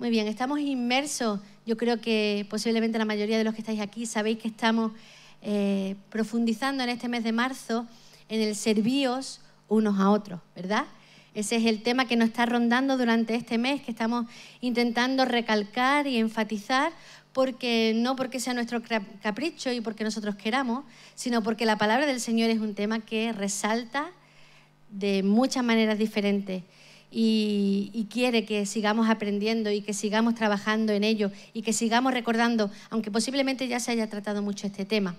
Muy bien, estamos inmersos, yo creo que posiblemente la mayoría de los que estáis aquí sabéis que estamos profundizando en este mes de marzo en el servíos unos a otros, ¿verdad? Ese es el tema que nos está rondando durante este mes, que estamos intentando recalcar y enfatizar, no porque sea nuestro capricho y porque nosotros queramos, sino porque la palabra del Señor es un tema que resalta de muchas maneras diferentes y quiere que sigamos aprendiendo y que sigamos trabajando en ello y que sigamos recordando, aunque posiblemente ya se haya tratado mucho este tema.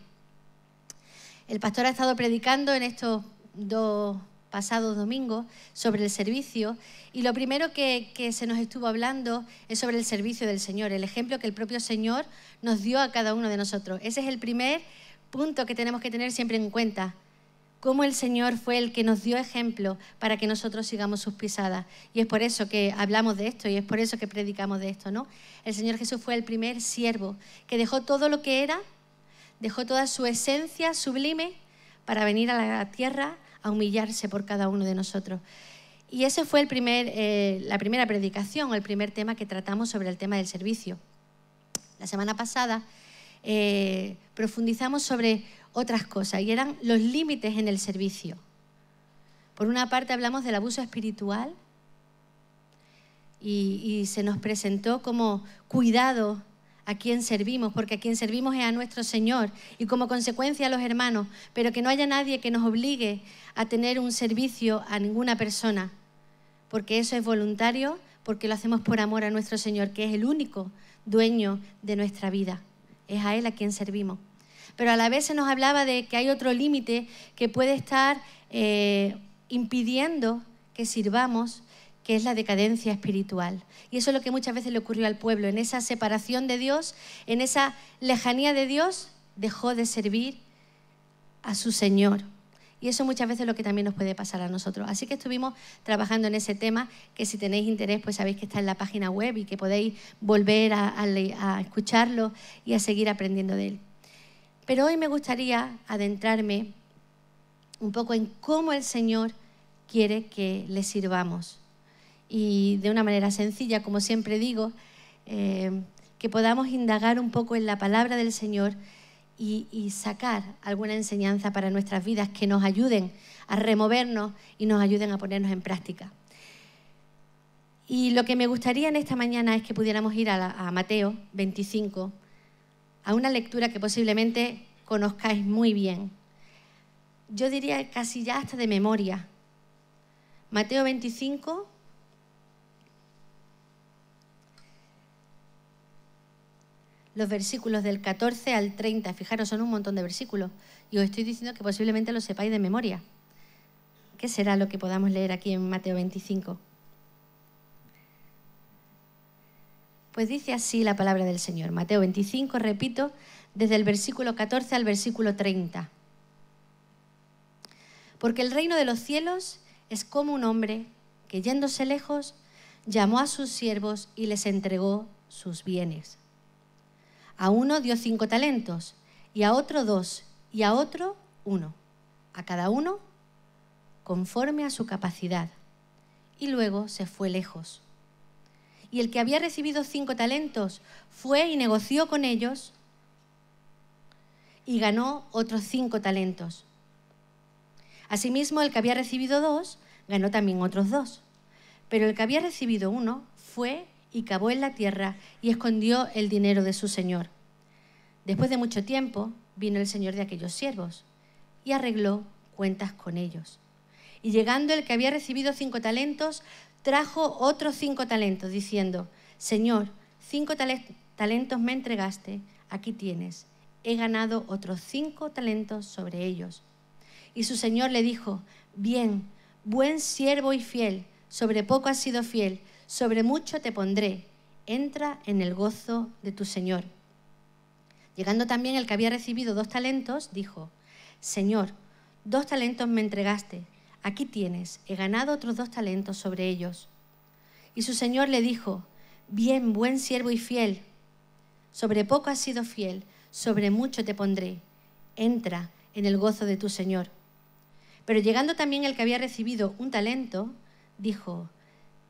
El pastor ha estado predicando en estos dos pasados domingos sobre el servicio y lo primero que se nos estuvo hablando es sobre el servicio del Señor, el ejemplo que el propio Señor nos dio a cada uno de nosotros. Ese es el primer punto que tenemos que tener siempre en cuenta. Cómo el Señor fue el que nos dio ejemplo para que nosotros sigamos sus pisadas. Y es por eso que hablamos de esto y es por eso que predicamos de esto, ¿no? El Señor Jesús fue el primer siervo que dejó todo lo que era, dejó toda su esencia sublime para venir a la tierra a humillarse por cada uno de nosotros. Y ese fue la primera predicación, el primer tema que tratamos sobre el tema del servicio. La semana pasada profundizamos sobre otras cosas y eran los límites en el servicio. Por una parte hablamos del abuso espiritual y se nos presentó como cuidado a quien servimos, porque a quien servimos es a nuestro Señor y como consecuencia a los hermanos, pero que no haya nadie que nos obligue a tener un servicio a ninguna persona, porque eso es voluntario, porque lo hacemos por amor a nuestro Señor, que es el único dueño de nuestra vida. Es a Él a quien servimos. Pero a la vez se nos hablaba de que hay otro límite que puede estar impidiendo que sirvamos, que es la decadencia espiritual. Y eso es lo que muchas veces le ocurrió al pueblo. En esa separación de Dios, en esa lejanía de Dios, dejó de servir a su Señor. Y eso muchas veces es lo que también nos puede pasar a nosotros. Así que estuvimos trabajando en ese tema, que si tenéis interés, pues sabéis que está en la página web y que podéis volver a escucharlo y a seguir aprendiendo de él. Pero hoy me gustaría adentrarme un poco en cómo el Señor quiere que le sirvamos. Y de una manera sencilla, como siempre digo, que podamos indagar un poco en la palabra del Señor y sacar alguna enseñanza para nuestras vidas que nos ayuden a removernos y nos ayuden a ponernos en práctica. Y lo que me gustaría en esta mañana es que pudiéramos ir a Mateo 25, a una lectura que posiblemente conozcáis muy bien. Yo diría casi ya hasta de memoria. Mateo 25, los versículos del 14 al 30. Fijaros, son un montón de versículos. Y os estoy diciendo que posiblemente lo sepáis de memoria. ¿Qué será lo que podamos leer aquí en Mateo 25? Pues dice así la palabra del Señor. Mateo 25, repito, desde el versículo 14 al versículo 30. Porque el reino de los cielos es como un hombre que, yéndose lejos, llamó a sus siervos y les entregó sus bienes. A uno dio 5 talentos, y a otro 2, y a otro 1, a cada uno conforme a su capacidad. Y luego se fue lejos. Y el que había recibido 5 talentos fue y negoció con ellos y ganó otros 5 talentos. Asimismo, el que había recibido 2 ganó también otros 2. Pero el que había recibido 1 fue y cavó en la tierra y escondió el dinero de su señor. Después de mucho tiempo vino el señor de aquellos siervos y arregló cuentas con ellos. Y llegando el que había recibido 5 talentos, trajo otros 5 talentos, diciendo: Señor, 5 talentos me entregaste, aquí tienes. He ganado otros 5 talentos sobre ellos. Y su señor le dijo: Bien, buen siervo y fiel, sobre poco has sido fiel, sobre mucho te pondré. Entra en el gozo de tu señor. Llegando también el que había recibido 2 talentos, dijo: Señor, 2 talentos me entregaste. Aquí tienes, he ganado otros 2 talentos sobre ellos. Y su señor le dijo: Bien, buen siervo y fiel, sobre poco has sido fiel, sobre mucho te pondré. Entra en el gozo de tu señor. Pero llegando también el que había recibido 1 talento, dijo: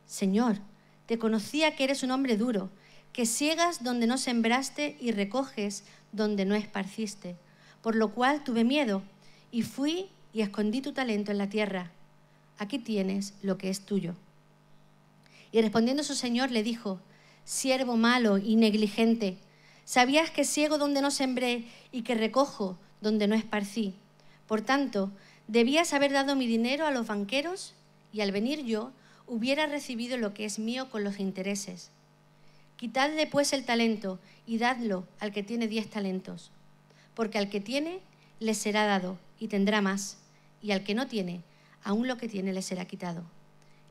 Señor, Te conocía que eres un hombre duro, que siegas donde no sembraste y recoges donde no esparciste. Por lo cual tuve miedo y fui y escondí tu talento en la tierra. Aquí tienes lo que es tuyo. Y respondiendo su señor le dijo: siervo malo y negligente, ¿sabías que siego donde no sembré y que recojo donde no esparcí? Por tanto, debías haber dado mi dinero a los banqueros y al venir yo hubiera recibido lo que es mío con los intereses. Quitadle pues el talento y dadlo al que tiene 10 talentos, porque al que tiene le será dado y tendrá más, y al que no tiene, aún lo que tiene le será quitado.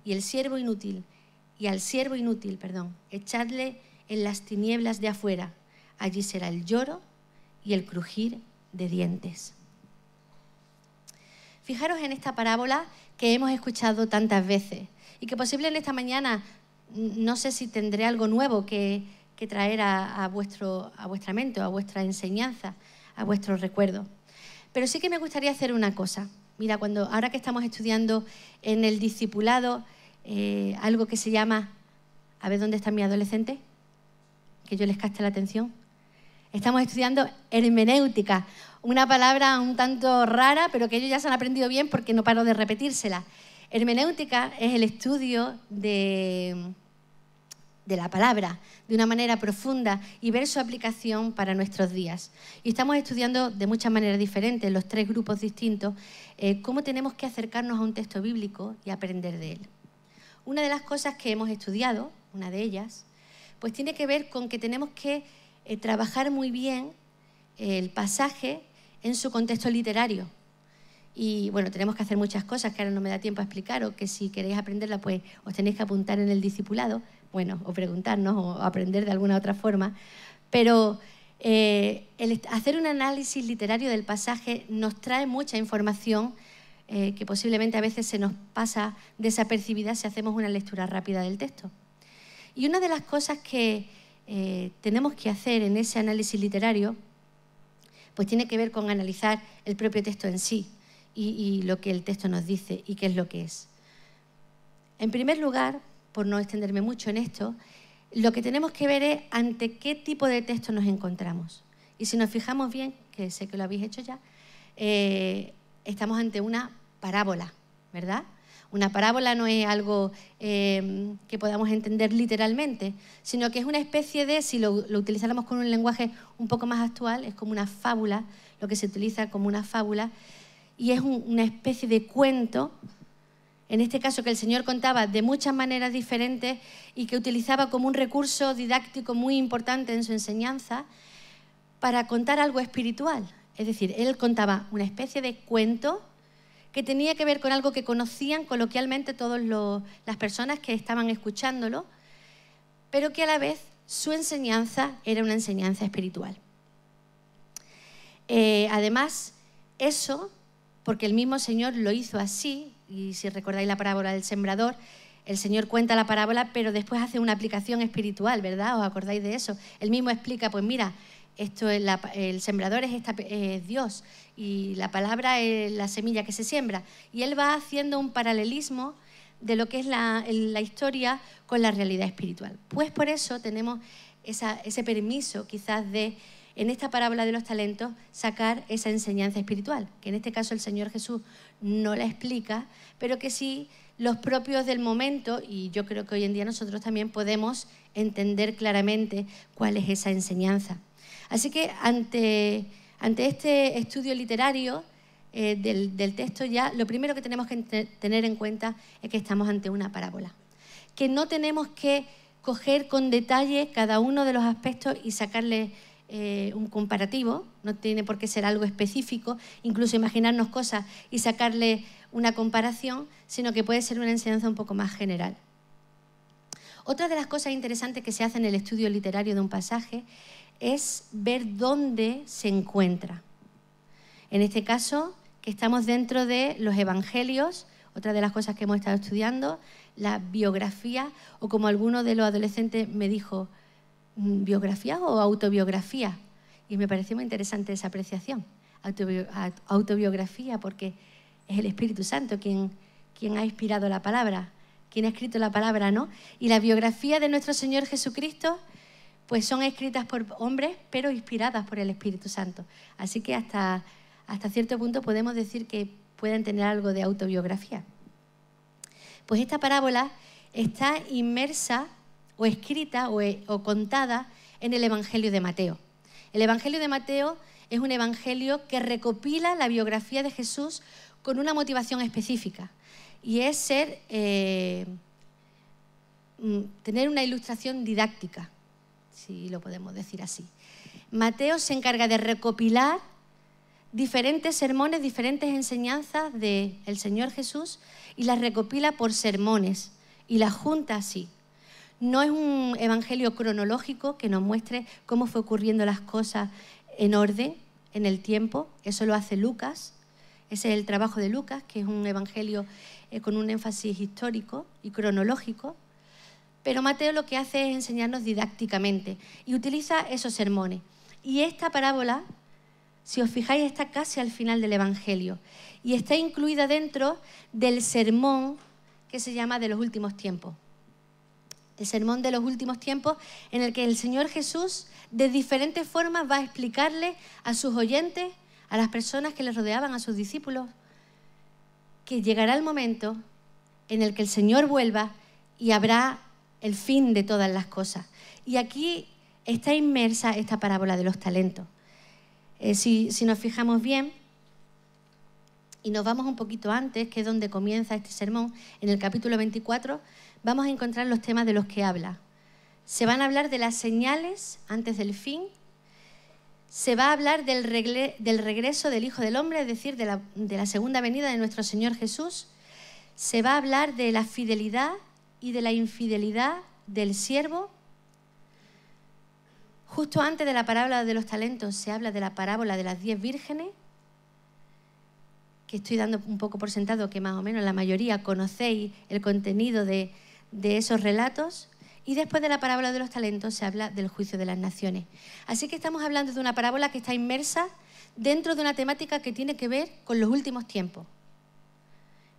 Y al siervo inútil, echadle en las tinieblas de afuera, allí será el lloro y el crujir de dientes. Fijaros en esta parábola que hemos escuchado tantas veces y que posible en esta mañana no sé si tendré algo nuevo que traer a vuestra mente, a vuestra enseñanza, a vuestro recuerdo. Pero sí que me gustaría hacer una cosa. Mira, ahora que estamos estudiando en el discipulado algo que se llama, a ver dónde está mi adolescente, que yo les capte la atención. Estamos estudiando hermenéutica, una palabra un tanto rara, pero que ellos ya se han aprendido bien porque no paro de repetírsela. Hermenéutica es el estudio de la palabra de una manera profunda y ver su aplicación para nuestros días. Y estamos estudiando de muchas maneras diferentes, los 3 grupos distintos, cómo tenemos que acercarnos a un texto bíblico y aprender de él. Una de las cosas que hemos estudiado, una de ellas, pues tiene que ver con que tenemos que trabajar muy bien el pasaje en su contexto literario. Y bueno, tenemos que hacer muchas cosas que ahora no me da tiempo a explicar, o que si queréis aprenderla, pues os tenéis que apuntar en el discipulado, bueno, o preguntarnos o aprender de alguna otra forma. Pero el hacer un análisis literario del pasaje nos trae mucha información que posiblemente a veces se nos pasa desapercibida si hacemos una lectura rápida del texto. Y una de las cosas que tenemos que hacer en ese análisis literario pues tiene que ver con analizar el propio texto en sí y lo que el texto nos dice y qué es lo que es. En primer lugar, por no extenderme mucho en esto, lo que tenemos que ver es ante qué tipo de texto nos encontramos. Y si nos fijamos bien, que sé que lo habéis hecho ya, estamos ante una parábola, ¿verdad? Una parábola no es algo que podamos entender literalmente, sino que es una especie de, si lo utilizáramos con un lenguaje un poco más actual, es como una fábula, lo que se utiliza como una fábula, y es una especie de cuento, en este caso que el Señor contaba de muchas maneras diferentes y que utilizaba como un recurso didáctico muy importante en su enseñanza para contar algo espiritual. Es decir, Él contaba una especie de cuento que tenía que ver con algo que conocían coloquialmente todas las personas que estaban escuchándolo, pero que a la vez su enseñanza era una enseñanza espiritual. Además, eso, porque el mismo Señor lo hizo así, y si recordáis la parábola del sembrador, el Señor cuenta la parábola, pero después hace una aplicación espiritual, ¿verdad? ¿Os acordáis de eso? Él mismo explica, pues mira, esto es el sembrador es Dios y la palabra es la semilla que se siembra. Y él va haciendo un paralelismo de lo que es la historia con la realidad espiritual. Pues por eso tenemos ese permiso quizás de, en esta parábola de los talentos, sacar esa enseñanza espiritual, que en este caso el Señor Jesús no la explica, pero que sí los propios del momento, y yo creo que hoy en día nosotros también podemos entender claramente cuál es esa enseñanza. Así que ante este estudio literario del texto ya, lo primero que tenemos que tener en cuenta es que estamos ante una parábola, que no tenemos que coger con detalle cada uno de los aspectos y sacarle un comparativo, no tiene por qué ser algo específico, incluso imaginarnos cosas y sacarle una comparación, sino que puede ser una enseñanza un poco más general. Otra de las cosas interesantes que se hace en el estudio literario de un pasaje es ver dónde se encuentra. En este caso, que estamos dentro de los evangelios, otra de las cosas que hemos estado estudiando, la biografía, o como alguno de los adolescentes me dijo, ¿biografía o autobiografía? Y me pareció muy interesante esa apreciación, autobiografía, porque es el Espíritu Santo quien ha inspirado la palabra. quien ha escrito la palabra, ¿no? Y la biografía de nuestro Señor Jesucristo, pues son escritas por hombres, pero inspiradas por el Espíritu Santo. Así que hasta cierto punto podemos decir que pueden tener algo de autobiografía. Pues esta parábola está inmersa o escrita o contada en el Evangelio de Mateo. El Evangelio de Mateo es un evangelio que recopila la biografía de Jesús con una motivación específica, y es tener una ilustración didáctica, si lo podemos decir así. Mateo se encarga de recopilar diferentes sermones, diferentes enseñanzas del Señor Jesús, y las recopila por sermones y las junta así. No es un evangelio cronológico que nos muestre cómo fue ocurriendo las cosas en orden, en el tiempo. Eso lo hace Lucas. Ese es el trabajo de Lucas, que es un evangelio con un énfasis histórico y cronológico. Pero Mateo lo que hace es enseñarnos didácticamente y utiliza esos sermones. Y esta parábola, si os fijáis, está casi al final del evangelio y está incluida dentro del sermón que se llama de los últimos tiempos. El sermón de los últimos tiempos, en el que el Señor Jesús de diferentes formas va a explicarle a sus oyentes, a las personas que le rodeaban, a sus discípulos, que llegará el momento en el que el Señor vuelva y habrá el fin de todas las cosas. Y aquí está inmersa esta parábola de los talentos. Si nos fijamos bien y nos vamos un poquito antes, que es donde comienza este sermón, en el capítulo 24, vamos a encontrar los temas de los que habla. Se van a hablar de las señales antes del fin. Se va a hablar del regreso del Hijo del Hombre, es decir, de la segunda venida de nuestro Señor Jesús. Se va a hablar de la fidelidad y de la infidelidad del siervo. Justo antes de la parábola de los talentos se habla de la parábola de las 10 vírgenes, que estoy dando un poco por sentado que más o menos la mayoría conocéis el contenido de esos relatos. Y después de la parábola de los talentos se habla del juicio de las naciones. Así que estamos hablando de una parábola que está inmersa dentro de una temática que tiene que ver con los últimos tiempos.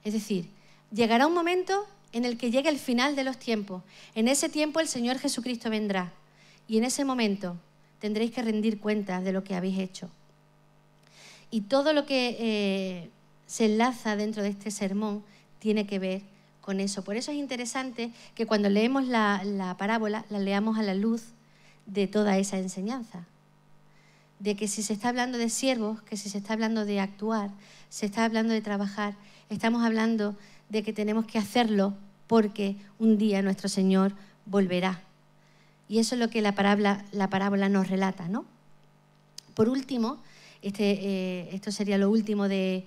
Es decir, llegará un momento en el que llegue el final de los tiempos. En ese tiempo el Señor Jesucristo vendrá y en ese momento tendréis que rendir cuentas de lo que habéis hecho. Y todo lo que se enlaza dentro de este sermón tiene que ver con eso. Por eso es interesante que cuando leemos la parábola la leamos a la luz de toda esa enseñanza. De que si se está hablando de siervos, que si se está hablando de actuar, se está hablando de trabajar, estamos hablando de que tenemos que hacerlo porque un día nuestro Señor volverá. Y eso es lo que la parábola nos relata, ¿no? Por último, esto sería lo último que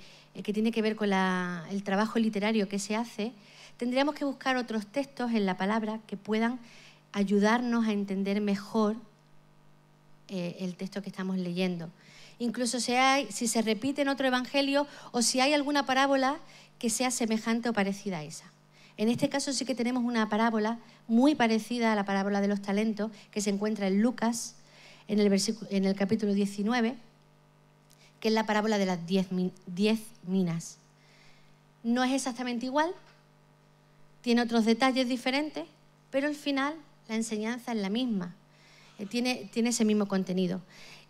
tiene que ver con el trabajo literario que se hace. Tendríamos que buscar otros textos en la palabra que puedan ayudarnos a entender mejor el texto que estamos leyendo. Incluso si se repite en otro evangelio o si hay alguna parábola que sea semejante o parecida a esa. En este caso sí que tenemos una parábola muy parecida a la parábola de los talentos que se encuentra en Lucas, en el capítulo 19, que es la parábola de las 10 minas. No es exactamente igual, tiene otros detalles diferentes, pero al final la enseñanza es la misma, tiene ese mismo contenido.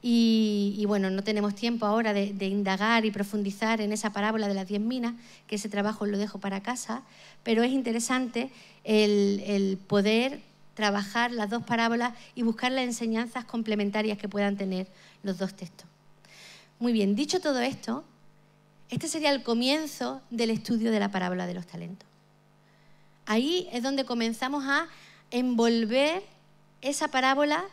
Y bueno, no tenemos tiempo ahora de indagar y profundizar en esa parábola de las 10 minas, que ese trabajo lo dejo para casa, pero es interesante el poder trabajar las dos parábolas y buscar las enseñanzas complementarias que puedan tener los dos textos. Muy bien, dicho todo esto, este sería el comienzo del estudio de la parábola de los talentos. Ahí es donde comenzamos a envolver esa parábola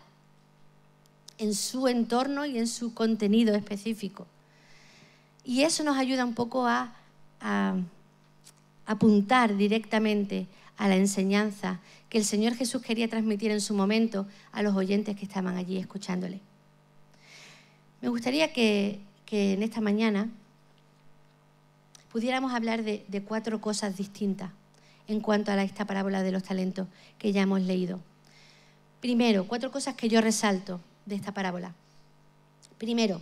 en su entorno y en su contenido específico. Y eso nos ayuda un poco a apuntar directamente a la enseñanza que el Señor Jesús quería transmitir en su momento a los oyentes que estaban allí escuchándole. Me gustaría que en esta mañana pudiéramos hablar de 4 cosas distintas en cuanto a esta parábola de los talentos que ya hemos leído. Primero, 4 cosas que yo resalto de esta parábola. Primero,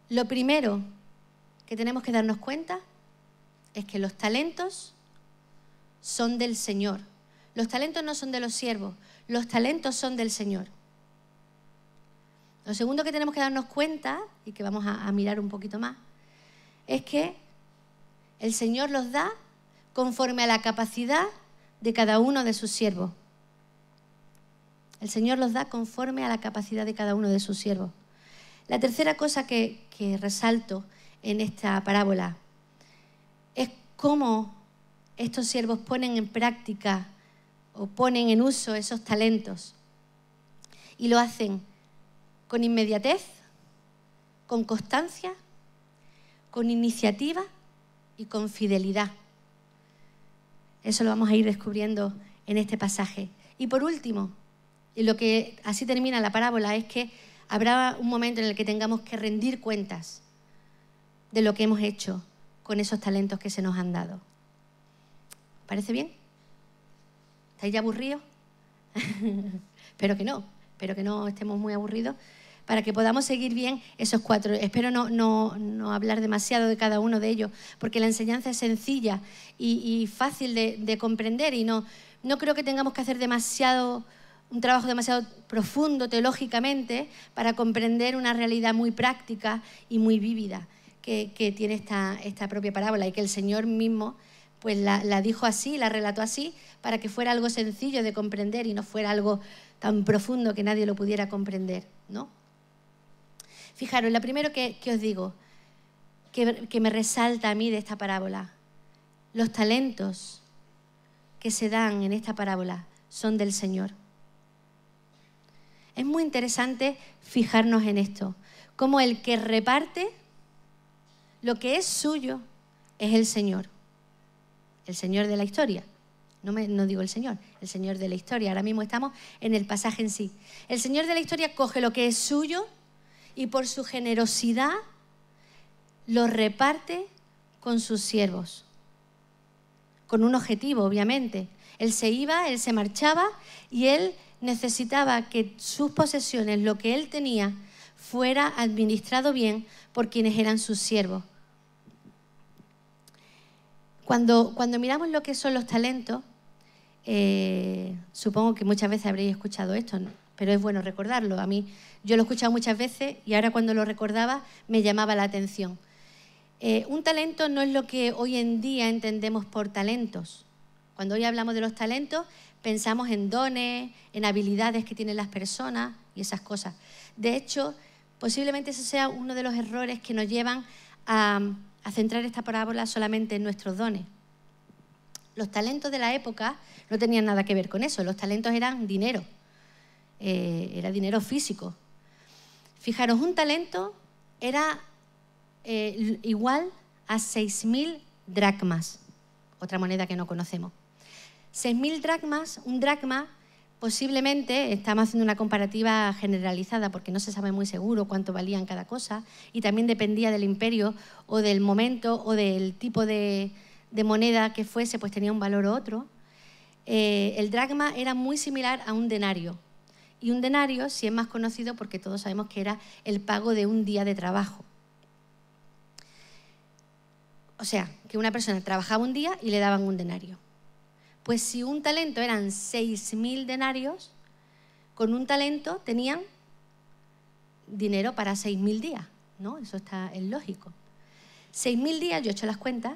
lo primero que tenemos que darnos cuenta es que los talentos son del Señor. Los talentos no son de los siervos, los talentos son del Señor. Lo segundo que tenemos que darnos cuenta, y que vamos a mirar un poquito más, es que el Señor los da conforme a la capacidad de cada uno de sus siervos. El Señor los da conforme a la capacidad de cada uno de sus siervos. La tercera cosa que resalto en esta parábola es cómo estos siervos ponen en práctica o ponen en uso esos talentos. Y lo hacen con inmediatez, con constancia, con iniciativa y con fidelidad. Eso lo vamos a ir descubriendo en este pasaje. Y por último, y lo que así termina la parábola, es que habrá un momento en el que tengamos que rendir cuentas de lo que hemos hecho con esos talentos que se nos han dado. ¿Parece bien? ¿Estáis ya aburridos? Espero que no estemos muy aburridos, para que podamos seguir bien esos 4. Espero no hablar demasiado de cada uno de ellos, porque la enseñanza es sencilla y fácil de comprender, y no creo que tengamos que hacer un trabajo demasiado profundo teológicamente para comprender una realidad muy práctica y muy vívida que tiene esta propia parábola, y que el Señor mismo pues la dijo así, la relató así, para que fuera algo sencillo de comprender y no fuera algo tan profundo que nadie lo pudiera comprender, ¿no? Fijaros, lo primero que os digo, que me resalta a mí de esta parábola, los talentos que se dan en esta parábola son del Señor. Es muy interesante fijarnos en esto, como el que reparte lo que es suyo es el Señor de la historia. No digo el Señor de la historia. Ahora mismo estamos en el pasaje en sí. El Señor de la historia coge lo que es suyo y por su generosidad lo reparte con sus siervos, con un objetivo, obviamente. Él se iba, él se marchaba, y él necesitaba que sus posesiones, lo que él tenía, fuera administrado bien por quienes eran sus siervos. Cuando miramos lo que son los talentos, supongo que muchas veces habréis escuchado esto, ¿no? Pero es bueno recordarlo. A mí, yo lo he escuchado muchas veces y ahora cuando lo recordaba me llamaba la atención. Un talento no es lo que hoy en día entendemos por talentos. Cuando hoy hablamos de los talentos, pensamos en dones, en habilidades que tienen las personas y esas cosas. De hecho, posiblemente ese sea uno de los errores que nos llevan a centrar esta parábola solamente en nuestros dones. Los talentos de la época no tenían nada que ver con eso. Los talentos eran dinero, era dinero físico. Fijaros, un talento era igual a 6.000 dracmas, otra moneda que no conocemos. 6.000 dracmas, un dracma, posiblemente, estamos haciendo una comparativa generalizada porque no se sabe muy seguro cuánto valían cada cosa, y también dependía del imperio o del momento o del tipo de moneda que fuese, pues tenía un valor u otro. El dracma era muy similar a un denario, y un denario sí es más conocido porque todos sabemos que era el pago de un día de trabajo. O sea, que una persona trabajaba un día y le daban un denario. Pues si un talento eran 6.000 denarios, con un talento tenían dinero para 6.000 días, ¿no? Eso es lógico. 6.000 días, yo he hecho las cuentas,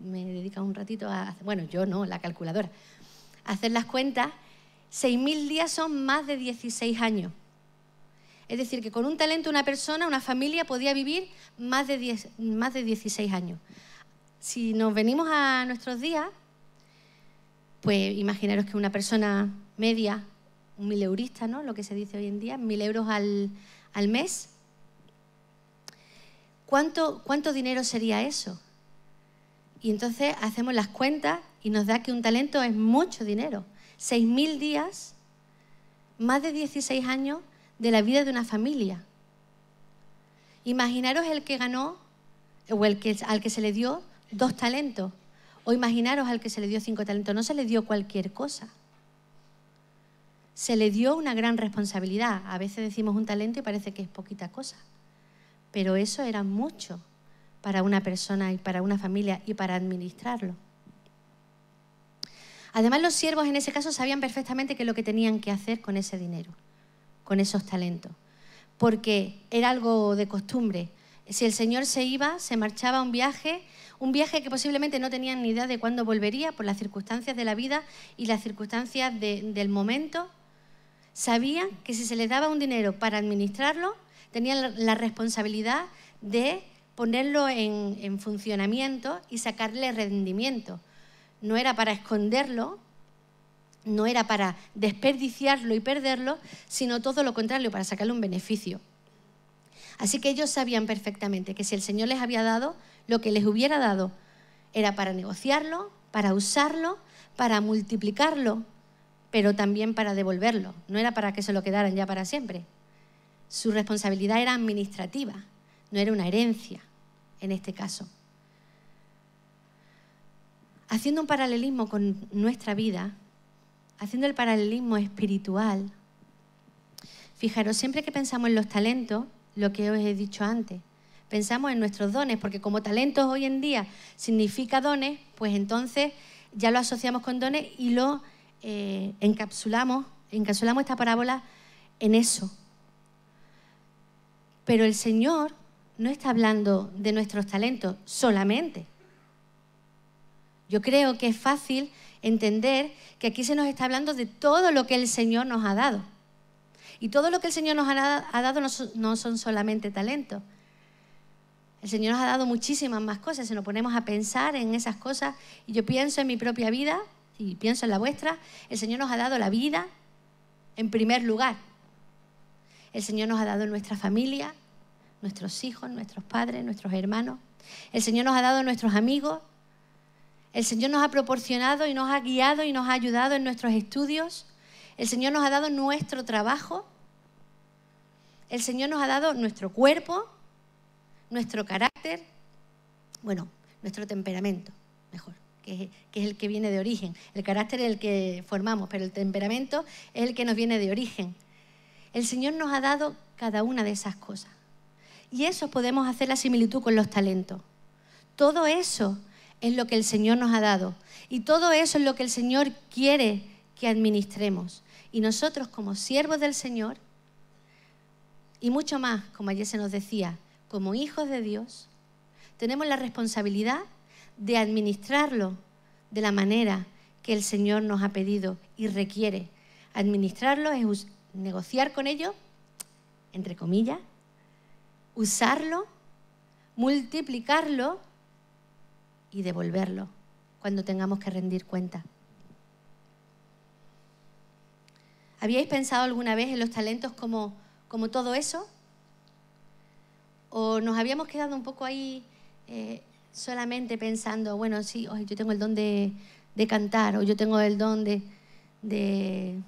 me dedico un ratito a hacer, bueno, yo no, la calculadora, a hacer las cuentas. 6.000 días son más de 16 años. Es decir, que con un talento una persona, una familia, podía vivir más de 16 años. Si nos venimos a nuestros días, pues imaginaros que una persona media, un 1.000eurista, ¿no? Lo que se dice hoy en día, 1.000 euros al mes. ¿Cuánto dinero sería eso? Y entonces hacemos las cuentas y nos da que un talento es mucho dinero. 6.000 días, más de 16 años de la vida de una familia. Imaginaros el que ganó, o al que se le dio 2 talentos, o imaginaros al que se le dio 5 talentos. No se le dio cualquier cosa. Se le dio una gran responsabilidad. A veces decimos un talento y parece que es poquita cosa, pero eso era mucho para una persona y para una familia y para administrarlo. Además, los siervos en ese caso sabían perfectamente qué es lo que tenían que hacer con ese dinero, con esos talentos, porque era algo de costumbre. Si el Señor se iba, se marchaba a un viaje que posiblemente no tenían ni idea de cuándo volvería por las circunstancias de la vida y las circunstancias del momento. Sabían que si se les daba un dinero para administrarlo, tenían la responsabilidad de ponerlo en funcionamiento y sacarle rendimiento. No era para esconderlo, no era para desperdiciarlo y perderlo, sino todo lo contrario, para sacarle un beneficio. Así que ellos sabían perfectamente que si el Señor les había dado, lo que les hubiera dado era para negociarlo, para usarlo, para multiplicarlo, pero también para devolverlo. No era para que se lo quedaran ya para siempre. Su responsabilidad era administrativa, no era una herencia en este caso. Haciendo un paralelismo con nuestra vida, haciendo el paralelismo espiritual, fijaros, siempre que pensamos en los talentos, lo que os he dicho antes, pensamos en nuestros dones, porque como talentos hoy en día significa dones, pues entonces ya lo asociamos con dones y lo encapsulamos esta parábola en eso. Pero el Señor no está hablando de nuestros talentos solamente. Yo creo que es fácil entender que aquí se nos está hablando de todo lo que el Señor nos ha dado. Y todo lo que el Señor nos ha dado no son solamente talentos. El Señor nos ha dado muchísimas más cosas. Si nos ponemos a pensar en esas cosas, y yo pienso en mi propia vida y pienso en la vuestra, el Señor nos ha dado la vida en primer lugar. El Señor nos ha dado nuestra familia, nuestros hijos, nuestros padres, nuestros hermanos. El Señor nos ha dado nuestros amigos. El Señor nos ha proporcionado y nos ha guiado y nos ha ayudado en nuestros estudios. El Señor nos ha dado nuestro trabajo. El Señor nos ha dado nuestro cuerpo, nuestro carácter, bueno, nuestro temperamento, mejor, que es el que viene de origen. El carácter es el que formamos, pero el temperamento es el que nos viene de origen. El Señor nos ha dado cada una de esas cosas. Y eso podemos hacer la similitud con los talentos. Todo eso es lo que el Señor nos ha dado. Y todo eso es lo que el Señor quiere que administremos. Y nosotros, como siervos del Señor, y mucho más, como ayer se nos decía, como hijos de Dios, tenemos la responsabilidad de administrarlo de la manera que el Señor nos ha pedido y requiere. Administrarlo es negociar con ello, entre comillas, usarlo, multiplicarlo y devolverlo cuando tengamos que rendir cuenta. ¿Habíais pensado alguna vez en los talentos como todo eso? ¿O nos habíamos quedado un poco ahí solamente pensando, bueno, sí, yo tengo el don de cantar, o yo tengo el don de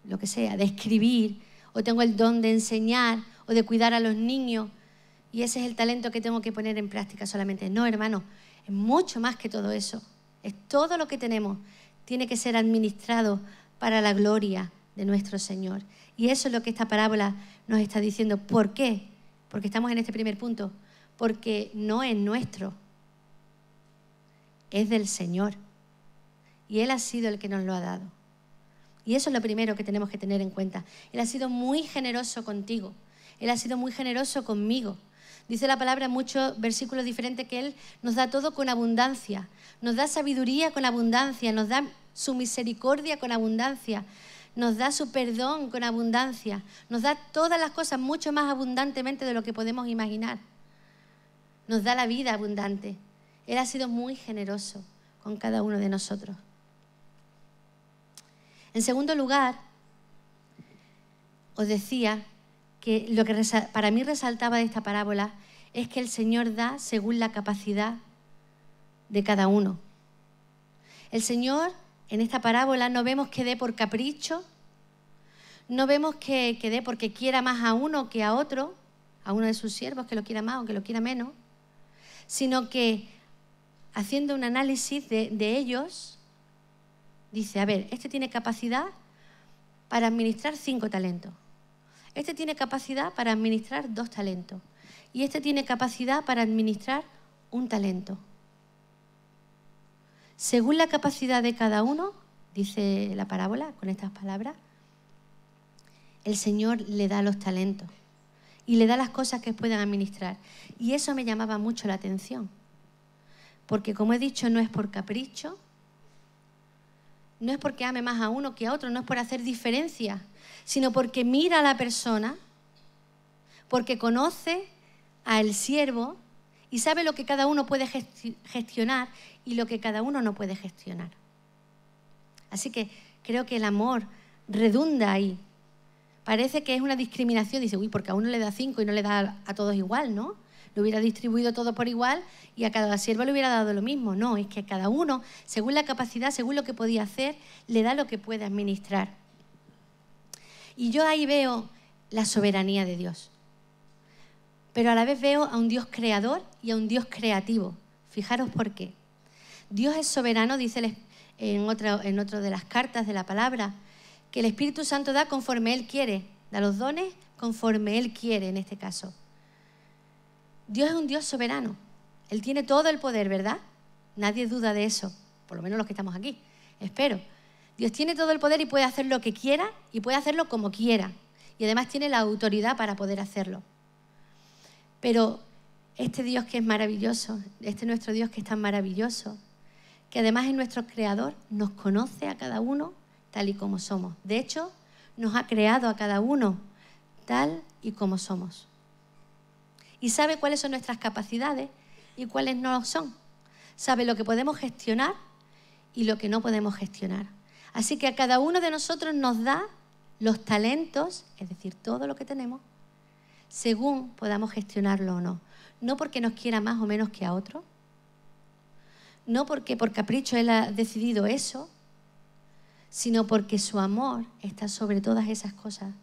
lo que sea, de escribir, o tengo el don de enseñar, o de cuidar a los niños, y ese es el talento que tengo que poner en práctica solamente? No, hermano, es mucho más que todo eso. Es todo lo que tenemos. Tiene que ser administrado para la gloria de nuestro Señor. Y eso es lo que esta parábola nos está diciendo. ¿Por qué? Porque estamos en este primer punto. Porque no es nuestro. Es del Señor. Y Él ha sido el que nos lo ha dado. Y eso es lo primero que tenemos que tener en cuenta. Él ha sido muy generoso contigo. Él ha sido muy generoso conmigo. Dice la palabra en muchos versículos diferentes que Él nos da todo con abundancia. Nos da sabiduría con abundancia. Nos da su misericordia con abundancia. Nos da su perdón con abundancia. Nos da todas las cosas mucho más abundantemente de lo que podemos imaginar. Nos da la vida abundante. Él ha sido muy generoso con cada uno de nosotros. En segundo lugar, os decía que lo que para mí resaltaba de esta parábola es que el Señor da según la capacidad de cada uno. El Señor, en esta parábola, no vemos que dé por capricho, no vemos que dé porque quiera más a uno que a otro, a uno de sus siervos que lo quiera más o que lo quiera menos, sino que haciendo un análisis de ellos, dice, a ver, este tiene capacidad para administrar 5 talentos. Este tiene capacidad para administrar 2 talentos. Y este tiene capacidad para administrar 1 talento. según la capacidad de cada uno, dice la parábola con estas palabras, el Señor le da los talentos y le da las cosas que puedan administrar. Y eso me llamaba mucho la atención, porque como he dicho, no es por capricho, no es porque ame más a uno que a otro, no es por hacer diferencias, sino porque mira a la persona, porque conoce al siervo y sabe lo que cada uno puede gestionar y lo que cada uno no puede gestionar. Así que creo que el amor redunda ahí. Parece que es una discriminación, dice, uy, porque a uno le da 5 y no le da a todos igual, ¿no? Lo hubiera distribuido todo por igual y a cada siervo le hubiera dado lo mismo. No, es que a cada uno, según la capacidad, según lo que podía hacer, le da lo que puede administrar. Y yo ahí veo la soberanía de Dios. Pero a la vez veo a un Dios creador y a un Dios creativo. Fijaros por qué. Dios es soberano, dice en otro de las cartas de la palabra, que el Espíritu Santo da conforme Él quiere, da los dones conforme Él quiere en este caso. Dios es un Dios soberano. Él tiene todo el poder, ¿verdad? Nadie duda de eso, por lo menos los que estamos aquí, espero. Dios tiene todo el poder y puede hacer lo que quiera y puede hacerlo como quiera. Y además tiene la autoridad para poder hacerlo. Pero este Dios que es maravilloso, este nuestro Dios que es tan maravilloso, que además es nuestro creador, nos conoce a cada uno tal y como somos. De hecho, nos ha creado a cada uno tal y como somos. Y sabe cuáles son nuestras capacidades y cuáles no lo son. Sabe lo que podemos gestionar y lo que no podemos gestionar. Así que a cada uno de nosotros nos da los talentos, es decir, todo lo que tenemos, según podamos gestionarlo o no. No porque nos quiera más o menos que a otro, no porque por capricho Él ha decidido eso, sino porque su amor está sobre todas esas cosas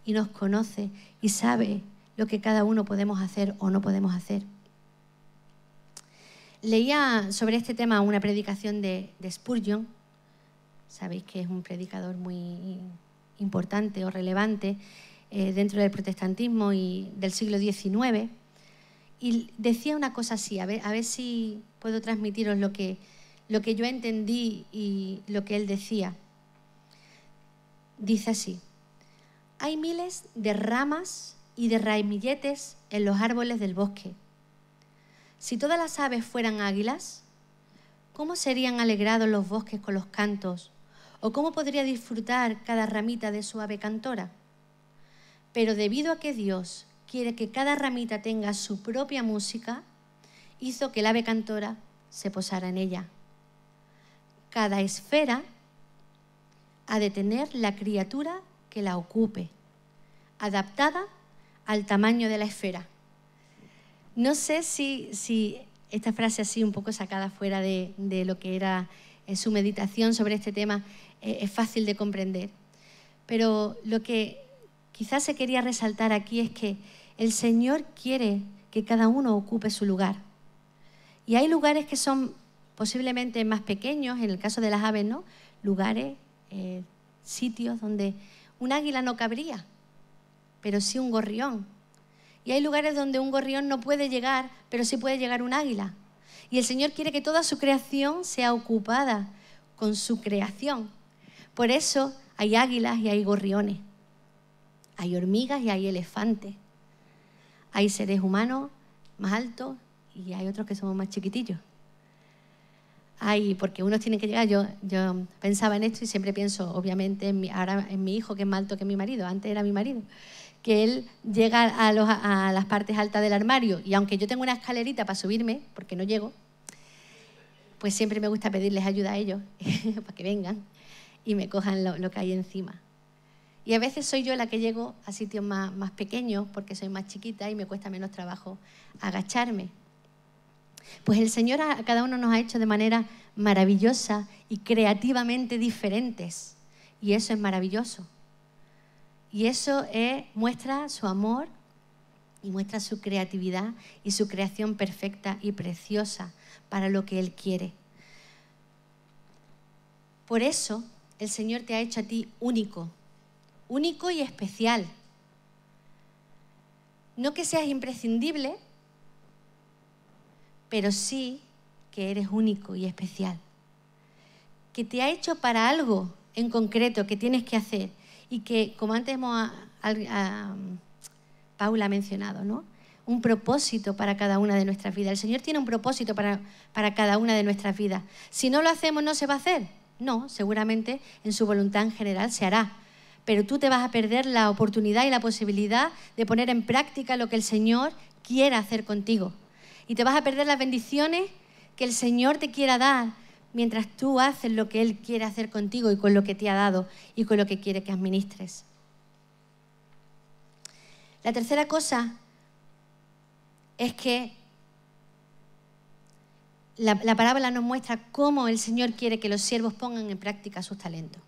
y nos conoce y sabe lo que cada uno podemos hacer o no podemos hacer. Leía sobre este tema una predicación de Spurgeon. Sabéis que es un predicador muy importante o relevante dentro del protestantismo y del siglo XIX. Y decía una cosa así, a ver si puedo transmitiros lo que yo entendí y lo que él decía. Dice así: hay miles de ramas y de raimilletes en los árboles del bosque. Si todas las aves fueran águilas, ¿cómo serían alegrados los bosques con los cantos? ¿O cómo podría disfrutar cada ramita de su ave cantora? Pero debido a que Dios quiere que cada ramita tenga su propia música, hizo que el ave cantora se posara en ella. Cada esfera ha de tener la criatura que la ocupe, adaptada al tamaño de la esfera. No sé si esta frase así un poco sacada fuera de lo que era su meditación sobre este tema es fácil de comprender. Pero lo que quizás se quería resaltar aquí es que el Señor quiere que cada uno ocupe su lugar. Y hay lugares que son posiblemente más pequeños, en el caso de las aves, ¿no? Lugares, sitios donde un águila no cabría, pero sí un gorrión. Y hay lugares donde un gorrión no puede llegar, pero sí puede llegar un águila. Y el Señor quiere que toda su creación sea ocupada con su creación. Por eso hay águilas y hay gorriones. Hay hormigas y hay elefantes. Hay seres humanos más altos y hay otros que somos más chiquitillos. Porque unos tienen que llegar. Yo pensaba en esto y siempre pienso, obviamente, ahora en mi hijo, que es más alto que mi marido. Antes era mi marido. Que él llega a las partes altas del armario y aunque yo tengo una escalerita para subirme, porque no llego, pues siempre me gusta pedirles ayuda a ellos para que vengan y me cojan lo que hay encima. Y a veces soy yo la que llego a sitios más pequeños porque soy más chiquita y me cuesta menos trabajo agacharme. Pues el Señor a cada uno nos ha hecho de manera maravillosa y creativamente diferentes. Y eso es maravilloso. Y eso muestra su amor y muestra su creatividad y su creación perfecta y preciosa para lo que Él quiere. Por eso el Señor te ha hecho a ti único y especial. No que seas imprescindible, pero sí que eres único y especial. que te ha hecho para algo en concreto que tienes que hacer y que, como antes Paula ha mencionado, ¿no? Un propósito para cada una de nuestras vidas. El Señor tiene un propósito para cada una de nuestras vidas. Si no lo hacemos, ¿no se va a hacer? No, seguramente en su voluntad en general se hará. Pero tú te vas a perder la oportunidad y la posibilidad de poner en práctica lo que el Señor quiera hacer contigo. Y te vas a perder las bendiciones que el Señor te quiera dar mientras tú haces lo que Él quiere hacer contigo y con lo que te ha dado y con lo que quiere que administres. La tercera cosa es que la parábola nos muestra cómo el Señor quiere que los siervos pongan en práctica sus talentos.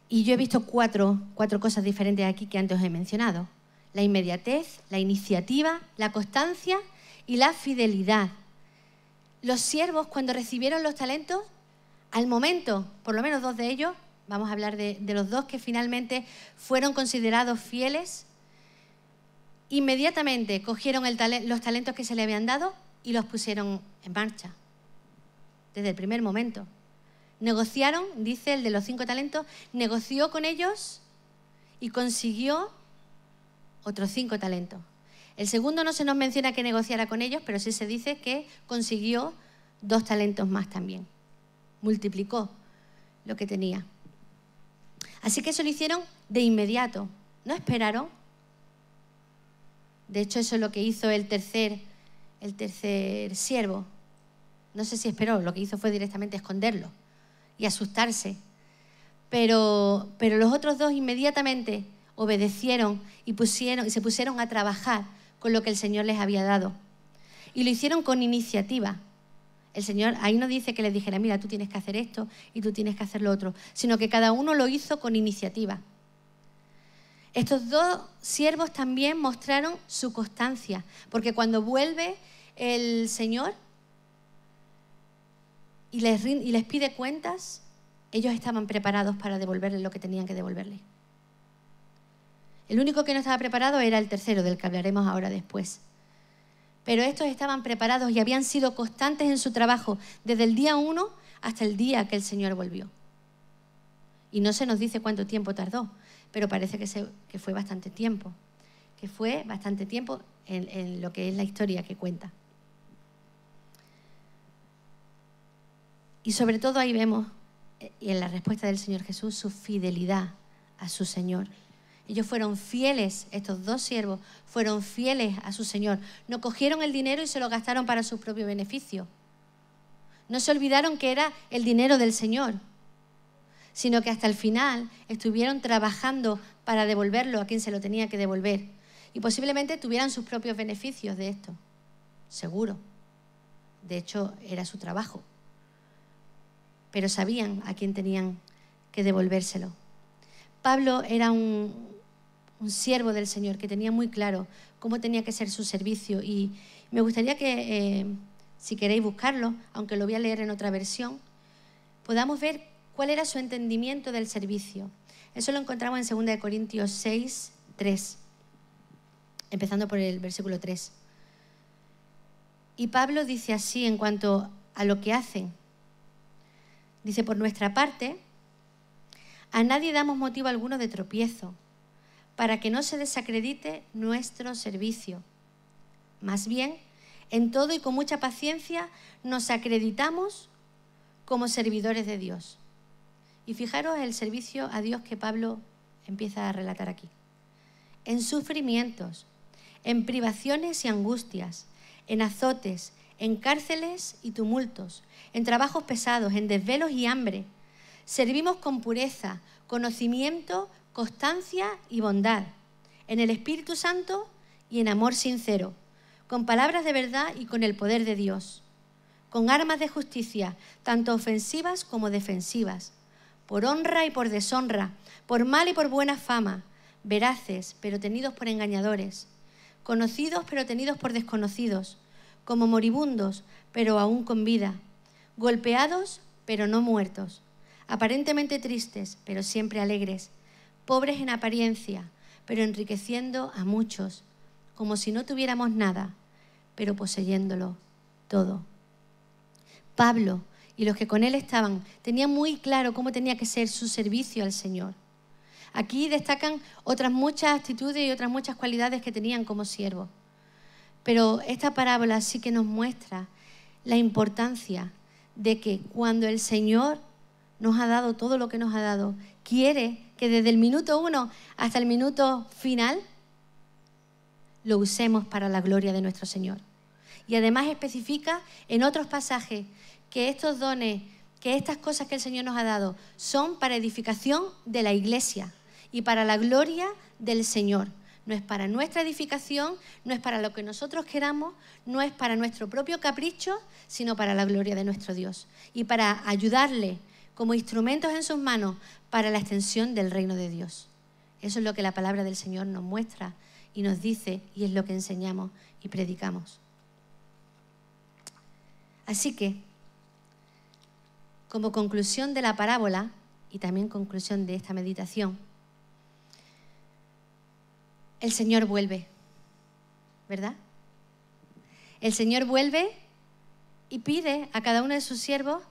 Y yo he visto cuatro cosas diferentes aquí que antes os he mencionado. La inmediatez, la iniciativa, la constancia y la fidelidad. Los siervos, cuando recibieron los talentos, al momento, por lo menos 2 de ellos, vamos a hablar de los 2 que finalmente fueron considerados fieles, inmediatamente cogieron los talentos que se le habían dado y los pusieron en marcha, desde el primer momento. Negociaron, dice el de los 5 talentos, negoció con ellos y consiguió otros 5 talentos. El segundo no se nos menciona que negociara con ellos, pero sí se dice que consiguió 2 talentos más también. Multiplicó lo que tenía. Así que eso lo hicieron de inmediato, no esperaron. De hecho, eso es lo que hizo el tercer siervo. No sé si esperó, lo que hizo fue directamente esconderlo y asustarse. Pero los otros 2 inmediatamente obedecieron y se pusieron a trabajar con lo que el Señor les había dado. Y lo hicieron con iniciativa. El Señor ahí no dice que les dijera, mira, tú tienes que hacer esto y tú tienes que hacer lo otro, sino que cada uno lo hizo con iniciativa. Estos 2 siervos también mostraron su constancia, porque cuando vuelve el Señor y les pide cuentas, ellos estaban preparados para devolverle lo que tenían que devolverle. El único que no estaba preparado era el tercero, del que hablaremos ahora después. Pero estos estaban preparados y habían sido constantes en su trabajo desde el día 1 hasta el día que el Señor volvió. Y no se nos dice cuánto tiempo tardó, pero parece que fue bastante tiempo. Que fue bastante tiempo en lo que es la historia que cuenta. Y sobre todo ahí vemos, en la respuesta del Señor Jesús, su fidelidad a su Señor. Ellos fueron fieles, estos 2 siervos, fueron fieles a su Señor. No cogieron el dinero y se lo gastaron para su propio beneficio. No se olvidaron que era el dinero del Señor, sino que hasta el final estuvieron trabajando para devolverlo a quien se lo tenía que devolver. Y posiblemente tuvieran sus propios beneficios de esto, seguro. De hecho, era su trabajo. Pero sabían a quién tenían que devolvérselo. Pablo era un siervo del Señor que tenía muy claro cómo tenía que ser su servicio, y me gustaría que, si queréis buscarlo, aunque lo voy a leer en otra versión, podamos ver cuál era su entendimiento del servicio. Eso lo encontramos en 2 Corintios 6, 3, empezando por el versículo 3. Y Pablo dice así en cuanto a lo que hacen. Dice, por nuestra parte, a nadie damos motivo alguno de tropiezo, para que no se desacredite nuestro servicio. Más bien, en todo y con mucha paciencia nos acreditamos como servidores de Dios. Y fijaros el servicio a Dios que Pablo empieza a relatar aquí. En sufrimientos, en privaciones y angustias, en azotes, en cárceles y tumultos, en trabajos pesados, en desvelos y hambre. Servimos con pureza, conocimiento, constancia y bondad, en el Espíritu Santo y en amor sincero, con palabras de verdad y con el poder de Dios, con armas de justicia, tanto ofensivas como defensivas, por honra y por deshonra, por mal y por buena fama, veraces, pero tenidos por engañadores, conocidos, pero tenidos por desconocidos, como moribundos, pero aún con vida, golpeados, pero no muertos, aparentemente tristes, pero siempre alegres, pobres en apariencia, pero enriqueciendo a muchos, como si no tuviéramos nada, pero poseyéndolo todo. Pablo y los que con él estaban tenían muy claro cómo tenía que ser su servicio al Señor. Aquí destacan otras muchas actitudes y otras muchas cualidades que tenían como siervos. Pero esta parábola sí que nos muestra la importancia de que cuando el Señor nos ha dado todo lo que nos ha dado, quiere que desde el minuto 1 hasta el minuto final lo usemos para la gloria de nuestro Señor. Y además especifica en otros pasajes que estos dones, que estas cosas que el Señor nos ha dado son para edificación de la iglesia y para la gloria del Señor. No es para nuestra edificación, no es para lo que nosotros queramos, no es para nuestro propio capricho, sino para la gloria de nuestro Dios. Y para ayudarle como instrumentos en sus manos para la extensión del reino de Dios. Eso es lo que la palabra del Señor nos muestra y nos dice, y es lo que enseñamos y predicamos. Así que, como conclusión de la parábola y también conclusión de esta meditación, el Señor vuelve, ¿verdad? El Señor vuelve y pide a cada uno de sus siervos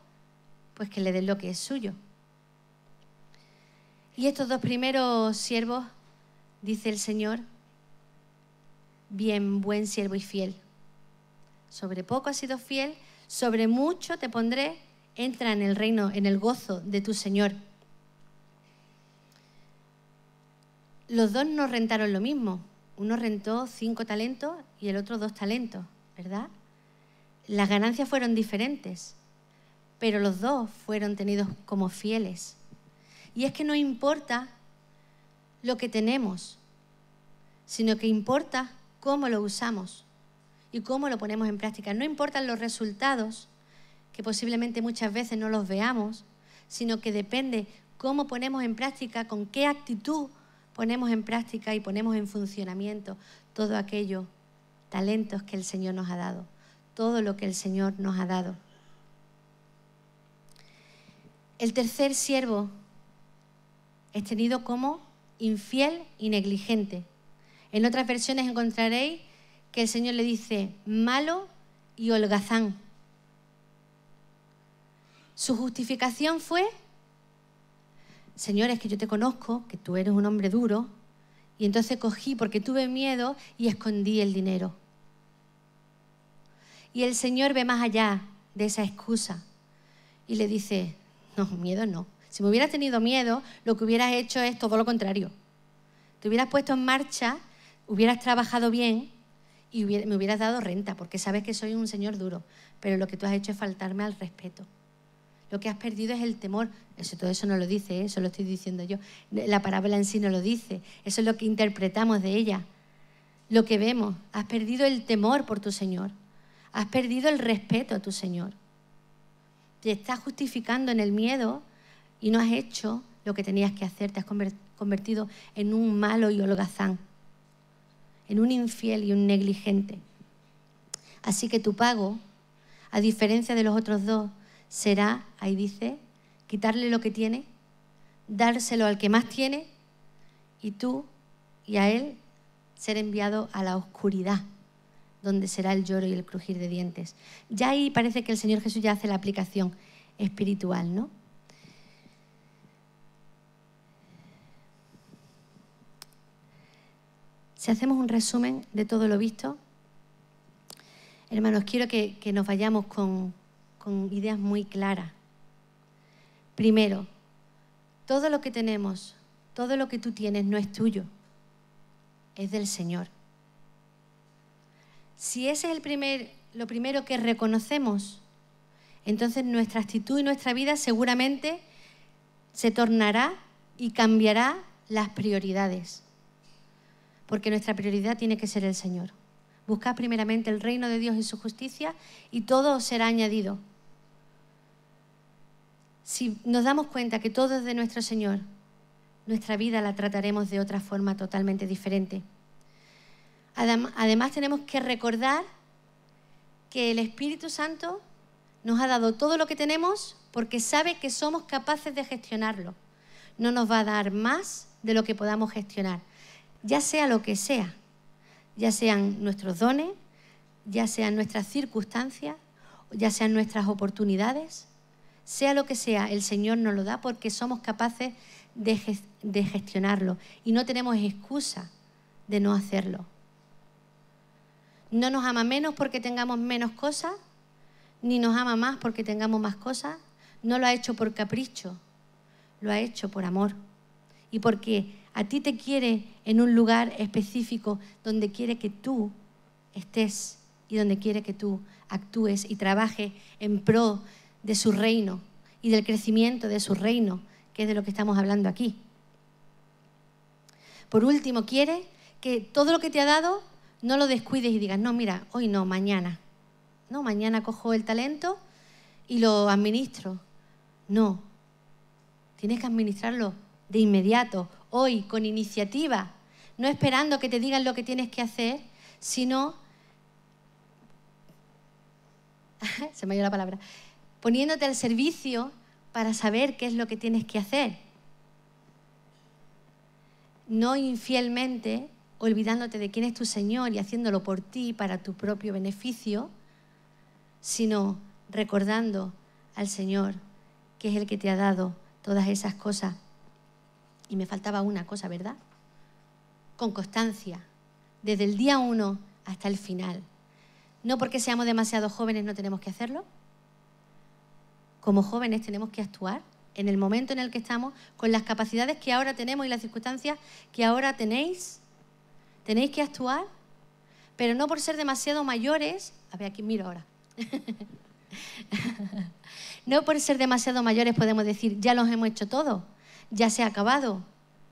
pues que le den lo que es suyo. Y estos dos primeros siervos, dice el Señor, bien, buen siervo y fiel. Sobre poco has sido fiel, sobre mucho te pondré, entra en el reino, en el gozo de tu Señor. Los dos no rentaron lo mismo. Uno rentó 5 talentos y el otro 2 talentos, ¿verdad? Las ganancias fueron diferentes, pero los dos fueron tenidos como fieles. Y es que no importa lo que tenemos, sino que importa cómo lo usamos y cómo lo ponemos en práctica. No importan los resultados, que posiblemente muchas veces no los veamos, sino que depende cómo ponemos en práctica, con qué actitud ponemos en práctica y ponemos en funcionamiento todo aquello, talentos que el Señor nos ha dado, todo lo que el Señor nos ha dado. El tercer siervo es tenido como infiel y negligente. En otras versiones encontraréis que el Señor le dice malo y holgazán. Su justificación fue: Señor, es que yo te conozco, que tú eres un hombre duro, y entonces cogí porque tuve miedo y escondí el dinero. Y el Señor ve más allá de esa excusa y le dice, no, miedo no. Si me hubieras tenido miedo, lo que hubieras hecho es todo lo contrario. Te hubieras puesto en marcha, hubieras trabajado bien y me hubieras dado renta, porque sabes que soy un señor duro, pero lo que tú has hecho es faltarme al respeto. Lo que has perdido es el temor. Todo eso no lo dice, eso lo estoy diciendo yo. La parábola en sí no lo dice. Eso es lo que interpretamos de ella. Lo que vemos, has perdido el temor por tu Señor. Has perdido el respeto a tu Señor. Te estás justificando en el miedo y no has hecho lo que tenías que hacer. Te has convertido en un malo y holgazán, en un infiel y un negligente. Así que tu pago, a diferencia de los otros dos, será, ahí dice, quitarle lo que tiene, dárselo al que más tiene y tú y a él ser enviado a la oscuridad, donde será el lloro y el crujir de dientes. Ya ahí parece que el Señor Jesús ya hace la aplicación espiritual, ¿no? Si hacemos un resumen de todo lo visto, hermanos, quiero que nos vayamos con ideas muy claras. Primero, todo lo que tenemos, todo lo que tú tienes no es tuyo, es del Señor. Si ese es lo primero que reconocemos, entonces nuestra actitud y nuestra vida seguramente se tornará y cambiará las prioridades, porque nuestra prioridad tiene que ser el Señor. Buscad primeramente el reino de Dios y su justicia y todo os será añadido. Si nos damos cuenta que todo es de nuestro Señor, nuestra vida la trataremos de otra forma totalmente diferente. Además tenemos que recordar que el Espíritu Santo nos ha dado todo lo que tenemos porque sabe que somos capaces de gestionarlo. No nos va a dar más de lo que podamos gestionar, ya sea lo que sea, ya sean nuestros dones, ya sean nuestras circunstancias, ya sean nuestras oportunidades. sea lo que sea, el Señor nos lo da porque somos capaces de gestionarlo y no tenemos excusa de no hacerlo. No nos ama menos porque tengamos menos cosas, ni nos ama más porque tengamos más cosas. No lo ha hecho por capricho, lo ha hecho por amor. Y porque a ti te quiere en un lugar específico donde quiere que tú estés y donde quiere que tú actúes y trabajes en pro de su reino y del crecimiento de su reino, que es de lo que estamos hablando aquí. Por último, quiere que todo lo que te ha dado no lo descuides y digas, no, mira, hoy no, mañana. No, mañana cojo el talento y lo administro. No, tienes que administrarlo de inmediato, hoy, con iniciativa, no esperando que te digan lo que tienes que hacer, sino, se me ha ido la palabra, poniéndote al servicio para saber qué es lo que tienes que hacer. No infielmente, olvidándote de quién es tu Señor y haciéndolo por ti, para tu propio beneficio, sino recordando al Señor, que es el que te ha dado todas esas cosas. Y me faltaba una cosa, ¿verdad? Con constancia, desde el día 1 hasta el final. No porque seamos demasiado jóvenes no tenemos que hacerlo. Como jóvenes tenemos que actuar en el momento en el que estamos, con las capacidades que ahora tenemos y las circunstancias que ahora tenéis. Tenéis que actuar, pero no por ser demasiado mayores. A ver, aquí miro ahora. No por ser demasiado mayores podemos decir, ya los hemos hecho todo, ya se ha acabado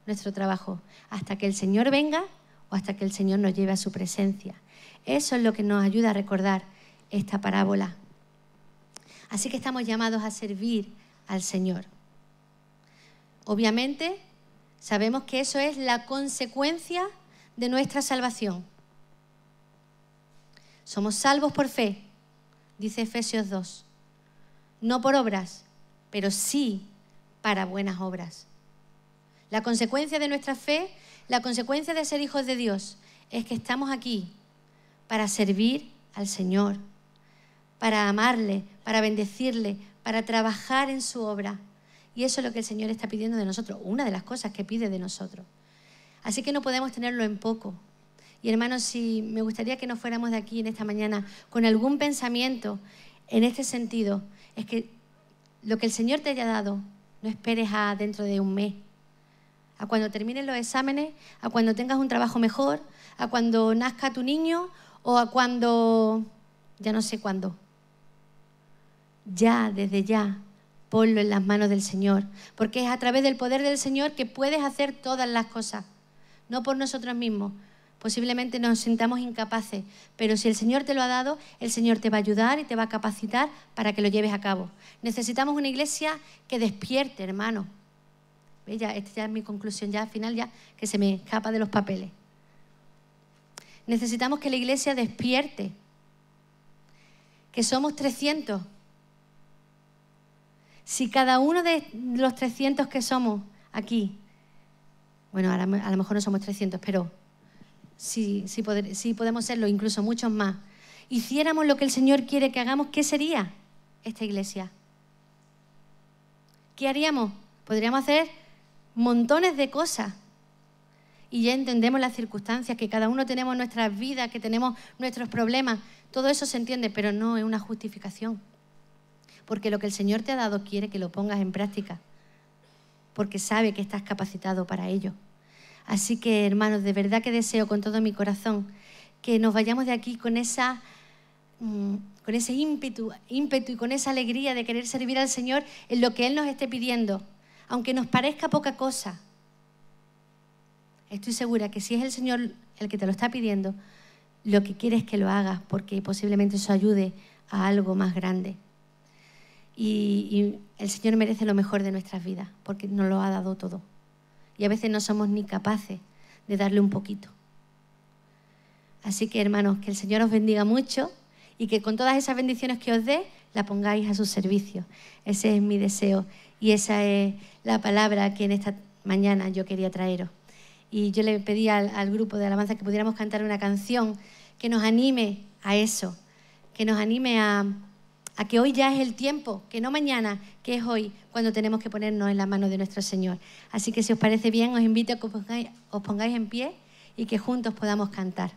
nuestro trabajo, hasta que el Señor venga o hasta que el Señor nos lleve a su presencia. Eso es lo que nos ayuda a recordar esta parábola. Así que estamos llamados a servir al Señor. Obviamente, sabemos que eso es la consecuencia de nuestra salvación. Somos salvos por fe, dice Efesios 2. No por obras, pero sí para buenas obras. La consecuencia de nuestra fe, la consecuencia de ser hijos de Dios, es que estamos aquí para servir al Señor, para amarle, para bendecirle, para trabajar en su obra. Y eso es lo que el Señor está pidiendo de nosotros, una de las cosas que pide de nosotros. Así que no podemos tenerlo en poco. Y hermanos, si me gustaría que nos fuéramos de aquí en esta mañana con algún pensamiento en este sentido, es que lo que el Señor te haya dado, no esperes a dentro de un mes, a cuando termines los exámenes, a cuando tengas un trabajo mejor, a cuando nazca tu niño o a cuando, ya no sé cuándo. Ya, desde ya, ponlo en las manos del Señor, porque es a través del poder del Señor que puedes hacer todas las cosas, no por nosotros mismos. Posiblemente nos sintamos incapaces, pero si el Señor te lo ha dado, el Señor te va a ayudar y te va a capacitar para que lo lleves a cabo. Necesitamos una iglesia que despierte, hermano. Esta ya es mi conclusión, ya al final ya que se me escapa de los papeles. Necesitamos que la iglesia despierte, que somos 300. Si cada uno de los 300 que somos aquí, bueno, a lo mejor no somos 300, pero sí podemos serlo, incluso muchos más, hiciéramos lo que el Señor quiere que hagamos, ¿qué sería esta iglesia? ¿Qué haríamos? Podríamos hacer montones de cosas. Y ya entendemos las circunstancias, que cada uno tenemos nuestras vidas, que tenemos nuestros problemas. Todo eso se entiende, pero no es una justificación. Porque lo que el Señor te ha dado quiere que lo pongas en práctica. Porque sabe que estás capacitado para ello. Así que, hermanos, de verdad que deseo con todo mi corazón que nos vayamos de aquí con ese ímpetu y con esa alegría de querer servir al Señor en lo que Él nos esté pidiendo. Aunque nos parezca poca cosa, estoy segura que si es el Señor el que te lo está pidiendo, lo que quiere es que lo hagas, porque posiblemente eso ayude a algo más grande. Y el Señor merece lo mejor de nuestras vidas, porque nos lo ha dado todo. Y a veces no somos ni capaces de darle un poquito. Así que, hermanos, que el Señor os bendiga mucho y que con todas esas bendiciones que os dé, la pongáis a su servicio. Ese es mi deseo y esa es la palabra que en esta mañana yo quería traeros. Y yo le pedí al grupo de alabanza que pudiéramos cantar una canción que nos anime a eso, que nos anime a a que hoy ya es el tiempo, que no mañana, que es hoy, cuando tenemos que ponernos en la mano de nuestro Señor. Así que si os parece bien, os invito a que os pongáis en pie y que juntos podamos cantar.